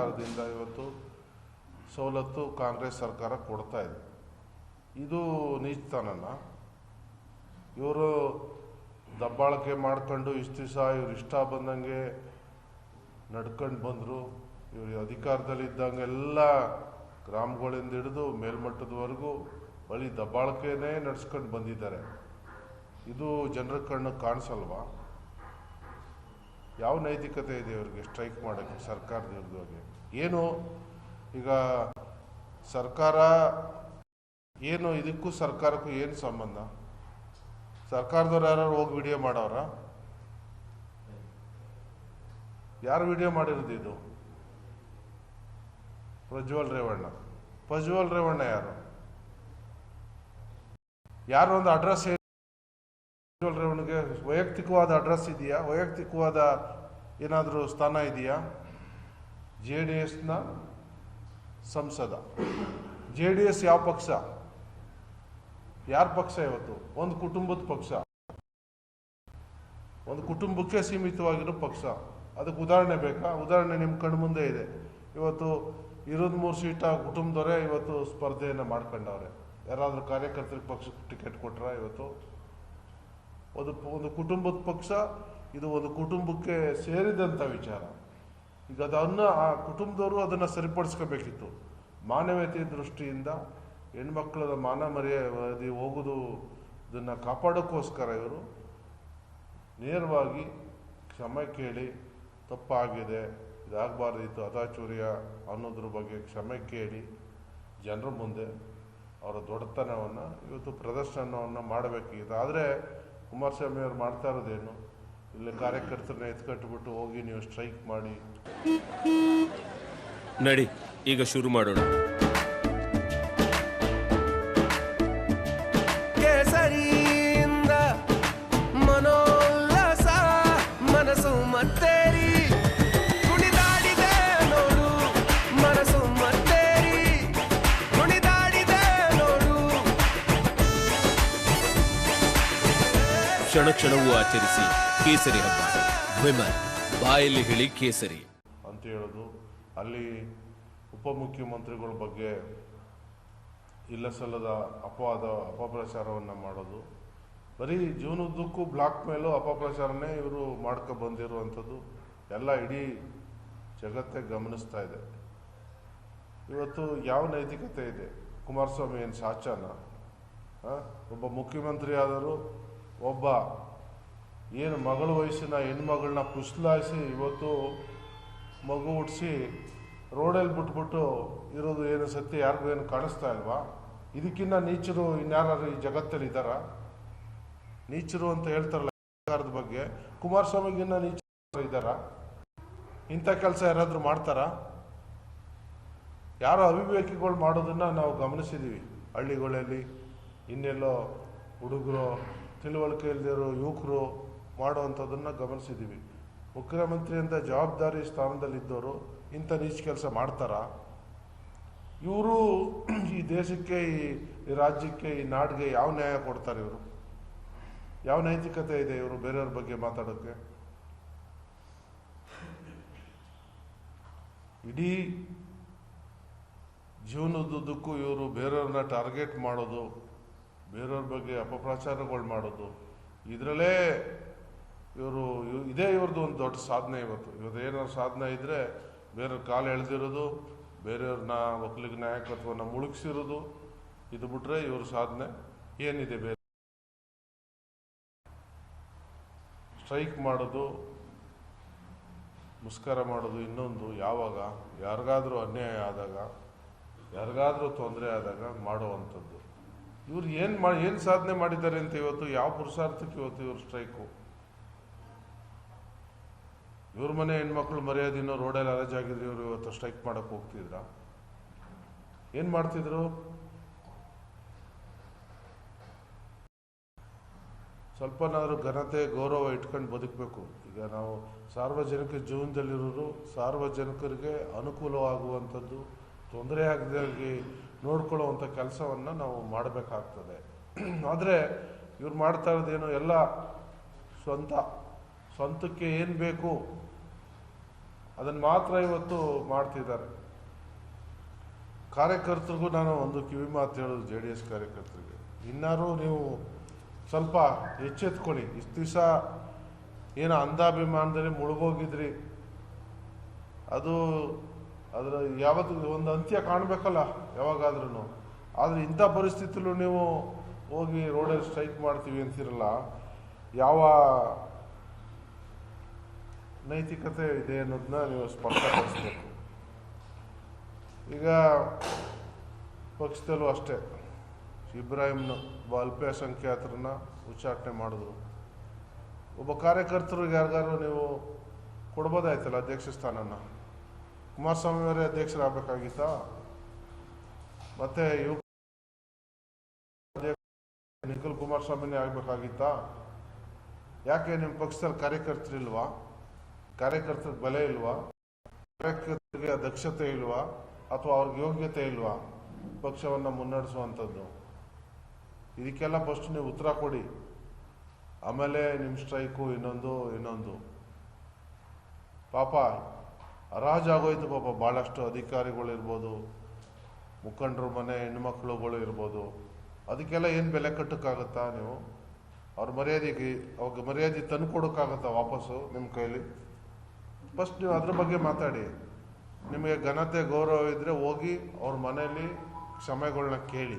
ಸರ್ಕಾರದಿಂದ ಇವತ್ತು ಸವಲತ್ತು ಕಾಂಗ್ರೆಸ್ ಸರ್ಕಾರ ಕೊಡ್ತಾ ಇದೆ. ಇದು ನೀಚತನನ. ಇವರು ದಬ್ಬಾಳಿಕೆ ಮಾಡ್ಕೊಂಡು ಇಷ್ಟು ದಿವಸ ಇವ್ರು ಇಷ್ಟ ಬಂದಂಗೆ ನಡ್ಕೊಂಡು ಬಂದರು. ಇವರು ಅಧಿಕಾರದಲ್ಲಿದ್ದಂಗೆಲ್ಲ ಗ್ರಾಮಗಳಿಂದ ಹಿಡಿದು ಮೇಲ್ಮಟ್ಟದವರೆಗೂ ಬರೀ ದಬ್ಬಾಳಿಕೆನೇ ನಡೆಸ್ಕೊಂಡು ಬಂದಿದ್ದಾರೆ. ಇದು ಜನರ ಕಣ್ಣು ಕಾಣಿಸಲ್ವಾ? ಯಾವ ನೈತಿಕತೆ ಇದೆ ಇವ್ರಿಗೆ ಸ್ಟ್ರೈಕ್ ಮಾಡೋಕ್ಕೆ ಸರ್ಕಾರದ ವಿರುದ್ಧವಾಗಿ? ಏನು ಈಗ ಸರ್ಕಾರ ಏನು, ಇದಕ್ಕೂ ಸರ್ಕಾರಕ್ಕೂ ಏನು ಸಂಬಂಧ? ಸರ್ಕಾರದವ್ರು ಯಾರು ಹೋಗಿ ವಿಡಿಯೋ ಮಾಡೋರ? ಯಾರು ವಿಡಿಯೋ ಮಾಡಿರೋದು ಇದು? ಪ್ರಜ್ವಲ್ ರೇವಣ್ಣ ಯಾರು ಒಂದು ಅಡ್ರೆಸ್? ಪ್ರಜ್ವಲ್ ರೇವಣ್ಣಗೆ ವೈಯಕ್ತಿಕವಾದ ಅಡ್ರೆಸ್ ಇದೆಯಾ? ವೈಯಕ್ತಿಕವಾದ ಏನಾದರೂ ಸ್ಥಾನ ಇದೆಯಾ? JDSನ ಸಂಸದ. JDS ಯಾವ ಪಕ್ಷ? ಯಾರ ಪಕ್ಷ ಇವತ್ತು? ಒಂದು ಕುಟುಂಬದ ಪಕ್ಷ, ಒಂದು ಕುಟುಂಬಕ್ಕೆ ಸೀಮಿತವಾಗಿರೋ ಪಕ್ಷ. ಅದಕ್ಕೆ ಉದಾಹರಣೆ ಬೇಕಾ? ಉದಾಹರಣೆ ನಿಮ್ಮ ಕಣ್ಣು ಮುಂದೆ ಇದೆ. ಇವತ್ತು 23 ಸೀಟ ಕುಟುಂಬದವರೇ ಇವತ್ತು ಸ್ಪರ್ಧೆಯನ್ನು ಮಾಡ್ಕೊಂಡವ್ರೆ. ಯಾರಾದರೂ ಕಾರ್ಯಕರ್ತರಿಗೆ ಪಕ್ಷಕ್ಕೆ ಟಿಕೆಟ್ ಕೊಟ್ರ? ಇವತ್ತು ಒಂದು ಕುಟುಂಬದ ಪಕ್ಷ, ಇದು ಒಂದು ಕುಟುಂಬಕ್ಕೆ ಸೇರಿದಂಥ ವಿಚಾರ. ಈಗ ಅದನ್ನು ಆ ಕುಟುಂಬದವರು ಅದನ್ನು ಸರಿಪಡಿಸ್ಕೋಬೇಕಿತ್ತು. ಮಾನವೀಯತೆ ದೃಷ್ಟಿಯಿಂದ ಹೆಣ್ಮಕ್ಳದ ಮಾನ ಮರ್ಯಾದೆ ಹೋಗೋದು, ಇದನ್ನು ಕಾಪಾಡೋಕ್ಕೋಸ್ಕರ ಇವರು ನೇರವಾಗಿ ಕ್ಷಮೆ ಕೇಳಿ, ತಪ್ಪಾಗಿದೆ, ಇದಾಗಬಾರ್ದಿತ್ತು, ಅದಾಚೂರ್ಯ ಅನ್ನೋದ್ರ ಬಗ್ಗೆ ಕ್ಷಮೆ ಕೇಳಿ ಜನರ ಮುಂದೆ ಅವರ ದೊಡ್ಡತನವನ್ನು ಇವತ್ತು ಪ್ರದರ್ಶನವನ್ನು ಮಾಡಬೇಕಿತ್ತು. ಆದರೆ ಕುಮಾರಸ್ವಾಮಿ ಅವರು ಮಾಡ್ತಾ ಇರೋದೇನು? ಇಲ್ಲಿ ಕಾರ್ಯಕರ್ತರನ್ನ ಎತ್ಕಟ್ಬಿಟ್ಟು ಹೋಗಿ ನೀವು ಸ್ಟ್ರೈಕ್ ಮಾಡಿ. ನಡಿ ಈಗ ಶುರು ಮಾಡೋಣ. ಕೇಸರಿಯಿಂದ ಮನೋಲ್ಲಾಸ ಮನಸ್ಸು ಮತ್ತೇರಿ ಕುಣಿದಾಡಿದೆ ನೋಡು, ಮನಸ್ಸು ಮತ್ತೇರಿ ಕುಣಿದಾಡಿದೆ ನೋಡು. ಕ್ಷಣ ಕ್ಷಣವೂ ಆಚರಿಸಿ ಕೇಸರಿ ಹಬ್ಬ. ವಿಮಲ್ ಬಾಯಲ್ಲಿ ಹೇಳಿ ಕೇಸರಿ ಅಂತ ಹೇಳೋದು. ಅಲ್ಲಿ ಉಪಮುಖ್ಯಮಂತ್ರಿಗಳ ಬಗ್ಗೆ ಇಲ್ಲ ಸಲ್ಲದ ಅಪಪ್ರಚಾರವನ್ನು ಮಾಡೋದು. ಬರೀ ಜೀವನದುದ್ದಕ್ಕೂ ಬ್ಲಾಕ್ ಮೇಲೂ ಅಪಪ್ರಚಾರನೇ ಇವರು ಮಾಡ್ಕೊ ಬಂದಿರುವಂಥದ್ದು ಎಲ್ಲ ಇಡೀ ಜಗತ್ತೇ ಗಮನಿಸ್ತಾ ಇದೆ. ಇವತ್ತು ಯಾವ ನೈತಿಕತೆ ಇದೆ? ಕುಮಾರಸ್ವಾಮಿ ಏನು ಸಾಚಾನ? ಒಬ್ಬ ಮುಖ್ಯಮಂತ್ರಿ ಆದರೂ ಒಬ್ಬ ಏನು ಮಗಳ ವಯಸ್ಸಿನ ಹೆಣ್ಮಗಳನ್ನ ಪುಸ್ಲಾಯಿಸಿ ಇವತ್ತು ಮಗು ಹುಟ್ಟಿಸಿ ರೋಡಲ್ಲಿ ಬಿಟ್ಬಿಟ್ಟು ಇರೋದು ಏನು ಸತ್ಯ ಯಾರಿಗೂ ಏನು ಕಾಣಿಸ್ತಾ ಇಲ್ವಾ? ಇದಕ್ಕಿಂತ ನೀಚರು ಇನ್ಯಾರು ಈ ಜಗತ್ತಲ್ಲಿ ಇದ್ದಾರಾ? ನೀಚರು ಅಂತ ಹೇಳ್ತಾರಲ್ಲ ಸರ್ಕಾರದ ಬಗ್ಗೆ, ಕುಮಾರಸ್ವಾಮಿಗಿನ್ನ ನೀಚರು ಇದ್ದಾರಾ? ಇಂಥ ಕೆಲಸ ಯಾರಾದರೂ ಮಾಡ್ತಾರಾ? ಯಾರೋ ಅವಿವೇಕಿಗಳು ಮಾಡೋದನ್ನು ನಾವು ಗಮನಿಸಿದ್ದೀವಿ. ಹಳ್ಳಿಗಳಲ್ಲಿ ಇನ್ನೆಲ್ಲೋ ಹುಡುಗರು, ತಿಳುವಳಿಕೆ ಇಲ್ಲದಿರೋ ಯುವಕರು ಮಾಡುವಂಥದ್ದನ್ನು ಗಮನಿಸಿದ್ದೀವಿ. ಮುಖ್ಯಮಂತ್ರಿ ಅಂತ ಜವಾಬ್ದಾರಿ ಸ್ಥಾನದಲ್ಲಿದ್ದವರು ಇಂಥ ನೀಚ ಕೆಲಸ ಮಾಡ್ತಾರಾ? ಇವರು ಈ ದೇಶಕ್ಕೆ, ಈ ರಾಜ್ಯಕ್ಕೆ, ಈ ನಾಡಿಗೆ ಯಾವ ನ್ಯಾಯ ಕೊಡ್ತಾರೆ? ಇವರು ಯಾವ ನೈತಿಕತೆ ಇದೆ ಇವರು ಬೇರೆಯವ್ರ ಬಗ್ಗೆ ಮಾತಾಡೋಕ್ಕೆ? ಇಡೀ ಜೀವನದುದ್ದಕ್ಕೂ ಇವರು ಬೇರೆಯವ್ರನ್ನ ಟಾರ್ಗೆಟ್ ಮಾಡೋದು, ಬೇರೆಯವ್ರ ಬಗ್ಗೆ ಅಪಪ್ರಚಾರಗಳು ಮಾಡೋದು, ಇದರಲ್ಲೇ ಇದೇ ಇವ್ರದ್ದು ಒಂದು ದೊಡ್ಡ ಸಾಧನೆ. ಇವತ್ತು ಏನಾದ್ರು ಸಾಧನೆ ಇದ್ದರೆ ಬೇರೆಯವ್ರ ಕಾಲು ಎಳೆದಿರೋದು, ಬೇರೆಯವ್ರನ್ನ ಒಕ್ಕಲಿಗ ನಾಯಕತ್ವವನ್ನು ಮುಳುಗಿಸಿರೋದು, ಇದು ಬಿಟ್ರೆ ಇವ್ರ ಸಾಧನೆ ಏನಿದೆ? ಬೇರೆ ಸ್ಟ್ರೈಕ್ ಮಾಡೋದು, ಮುಸ್ಕರ ಮಾಡೋದು, ಇನ್ನೊಂದು ಯಾವಾಗ ಯಾರಿಗಾದರೂ ಅನ್ಯಾಯ ಆದಾಗ, ಯಾರಿಗಾದರೂ ತೊಂದರೆ ಆದಾಗ ಮಾಡುವಂಥದ್ದು. ಇವ್ರು ಏನು ಸಾಧನೆ ಮಾಡಿದ್ದಾರೆ ಅಂತ ಇವತ್ತು? ಯಾವ ಪುರುಷಾರ್ಥಕ್ಕೆ ಇವತ್ತು ಇವ್ರ ಸ್ಟ್ರೈಕು? ಇವ್ರ ಮನೆ ಹೆಣ್ಮಕ್ಳು ಮರ್ಯಾದಿನೋ ರೋಡಲ್ಲಿ ಅಲಜಾಗಿದ್ರು ಇವರು ಇವತ್ತು ಸ್ಟ್ರೈಕ್ ಮಾಡೋಕ್ಕೆ ಹೋಗ್ತಿದ್ರ? ಏನು ಮಾಡ್ತಿದ್ರು? ಸ್ವಲ್ಪನಾದರೂ ಘನತೆ ಗೌರವ ಇಟ್ಕೊಂಡು ಬದುಕಬೇಕು. ಈಗ ನಾವು ಸಾರ್ವಜನಿಕ ಜೀವನದಲ್ಲಿರೋರು, ಸಾರ್ವಜನಿಕರಿಗೆ ಅನುಕೂಲವಾಗುವಂಥದ್ದು, ತೊಂದರೆ ಆಗದಾಗಿ ನೋಡ್ಕೊಳ್ಳುವಂಥ ಕೆಲಸವನ್ನು ನಾವು ಮಾಡಬೇಕಾಗ್ತದೆ. ಆದರೆ ಇವ್ರು ಮಾಡ್ತಾ ಇರೋದೇನು? ಎಲ್ಲ ಸ್ವಂತಕ್ಕೆ ಏನು ಬೇಕು ಅದನ್ನು ಮಾತ್ರ ಇವತ್ತು ಮಾಡ್ತಿದ್ದಾರೆ. ಕಾರ್ಯಕರ್ತರಿಗೂ ನಾನು ಒಂದು ಕಿವಿ ಮಾತು ಹೇಳೋದು, ಜೆ ಡಿ ಎಸ್ ಕಾರ್ಯಕರ್ತರಿಗೆ, ಇನ್ನಾರು ನೀವು ಸ್ವಲ್ಪ ಎಚ್ಚೆತ್ಕೊಳ್ಳಿ. ಇಷ್ಟು ದಿವಸ ಏನೋ ಅಂಧಾಭಿಮಾನದಲ್ಲಿ ಮುಳುಗೋಗಿದ್ರಿ, ಅದು ಅದರ ಯಾವತ್ತು ಒಂದು ಅಂತ್ಯ ಕಾಣಬೇಕಲ್ಲ ಯಾವಾಗಾದ್ರೂ. ಆದರೆ ಇಂಥ ಪರಿಸ್ಥಿತಿಯಲ್ಲೂ ನೀವು ಹೋಗಿ ರೋಡಲ್ಲಿ ಸ್ಟ್ರೈಕ್ ಮಾಡ್ತೀವಿ ಅಂತಿರಲ್ಲ, ಯಾವ ನೈತಿಕತೆ ಇದೆ ಅನ್ನೋದನ್ನ ನೀವು ಸ್ಪಷ್ಟಪಡಿಸ್ಬೇಕು. ಈಗ ಪಕ್ಷದಲ್ಲೂ ಅಷ್ಟೇ, ಇಬ್ರಾಹಿಂನ ಒಬ್ಬ ಅಲ್ಪಸಂಖ್ಯಾತರನ್ನ ಉಚ್ಚಾಟನೆ ಮಾಡಿದ್ರು. ಒಬ್ಬ ಕಾರ್ಯಕರ್ತರಿಗೆ ಯಾರಿಗಾರು ನೀವು ಕೊಡ್ಬೋದಾಯ್ತಲ್ಲ ಅಧ್ಯಕ್ಷ ಸ್ಥಾನನ. ಕುಮಾರಸ್ವಾಮಿ ಅವರೇ ಅಧ್ಯಕ್ಷರಾಗಬೇಕಾಗಿತ್ತಾ? ಮತ್ತೆ ನಿಖಿಲ್ ಕುಮಾರಸ್ವಾಮಿನೇ ಆಗಬೇಕಾಗಿತ್ತಾ? ಯಾಕೆ ನಿಮ್ಮ ಪಕ್ಷದಲ್ಲಿ ಕಾರ್ಯಕರ್ತರಿಲ್ವಾ? ಕಾರ್ಯಕರ್ತರಿಗೆ ಬೆಲೆ ಇಲ್ವಾ? ಕಾರ್ಯಕರ್ತರಿಗೆ ದಕ್ಷತೆ ಇಲ್ವಾ? ಅಥವಾ ಅವ್ರಿಗೆ ಯೋಗ್ಯತೆ ಇಲ್ವಾ ಪಕ್ಷವನ್ನು ಮುನ್ನಡೆಸುವಂಥದ್ದು? ಇದಕ್ಕೆಲ್ಲ ಫಸ್ಟ್ ನೀವು ಉತ್ತರ ಕೊಡಿ, ಆಮೇಲೆ ನಿಮ್ಮ ಸ್ಟ್ರೈಕು ಇನ್ನೊಂದು. ಪಾಪ ಹರಾಜಾಗೋಯ್ತು ಪಾಪ. ಭಾಳಷ್ಟು ಅಧಿಕಾರಿಗಳಿರ್ಬೋದು, ಮುಖಂಡರು ಮನೆ ಹೆಣ್ಮಕ್ಳುಗಳು ಇರ್ಬೋದು, ಅದಕ್ಕೆಲ್ಲ ಏನು ಬೆಲೆ ಕಟ್ಟೋಕ್ಕಾಗುತ್ತಾ ನೀವು? ಅವ್ರಿಗೆ ಮರ್ಯಾದೆ ತಂದು ಕೊಡೋಕ್ಕಾಗತ್ತಾ ವಾಪಸ್ಸು ನಿಮ್ಮ ಕೈಲಿ? ಫಸ್ಟ್ ನೀವು ಅದ್ರ ಬಗ್ಗೆ ಮಾತಾಡಿ. ನಿಮಗೆ ಘನತೆ ಗೌರವ ಇದ್ದರೆ ಹೋಗಿ ಅವ್ರ ಮನೆಯಲ್ಲಿ ಕ್ಷಮೆಗಳನ್ನ ಕೇಳಿ.